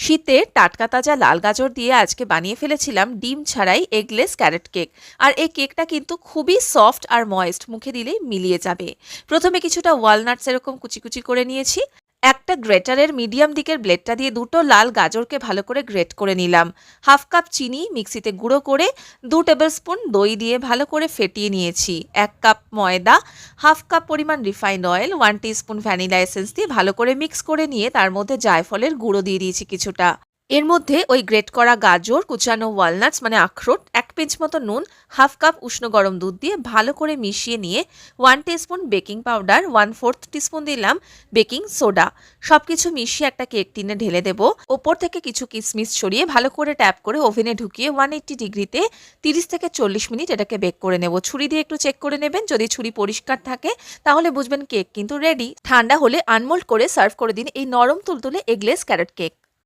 শীতে টাটকা তাজা লাল গাজর দিয়ে আজকে বানিয়ে ফেলেছিলাম ডিম ছাড়াই এগলেস ক্যারট কেক। আর এই কেকটা কিন্তু খুবই সফট আর ময়েস্ট, মুখে দিলেই মিলিয়ে যাবে। প্রথমে কিছুটা ওয়ালনাটস এরকম কুচি কুচি করে নিয়েছি। একটা গ্রেটারের মিডিয়াম দিকের ব্লেডটা দিয়ে দুটো লাল গাজরকে ভালো করে গ্রেট করে নিলাম। হাফ কাপ চিনি মিক্সিতে গুঁড়ো করে 2 টেবিল স্পুন দই দিয়ে ভালো করে ফেটিয়ে নিয়েছি। 1 কাপ ময়দা, হাফ কাপ পরিমাণ refined oil, 1 teaspoon vanilla essence দিয়ে ভালো করে মিক্স করে নিয়ে তার মধ্যে জায়ফলের গুঁড়ো দিয়ে দিয়েছি কিছুটা। এর মধ্যে ওই গ্রেট করা গাজর, কুচানো ওয়ালনাটস মানে আখরোট, 1 পিঞ্চ মতো নুন, হাফ কাপ উষ্ণ গরম দুধ দিয়ে ভালো করে মিশিয়ে নিয়ে 1 টিস্পুন বেকিং পাউডার, 1/4 টিস্পুন দিলাম বেকিং সোডা। সবকিছু মিশিয়ে একটা কেক টিনে ঢেলে দেব। ওপর থেকে কিছু কিশমিশ ছড়িয়ে ভালো করে ট্যাপ করে ওভেনে ঢুকিয়ে 180 ডিগ্রিতে 30 থেকে 40 মিনিট এটাকে বেক করে নেব। ছুরি দিয়ে একটু চেক করে নেবেন, যদি ছুরি পরিষ্কার থাকে তাহলে বুঝবেন কেক কিন্তু রেডি। ঠান্ডা হলে আনমোল্ড করে সার্ভ করে দিন এই নরম তুলতুলে এগলেস ক্যারট কেক।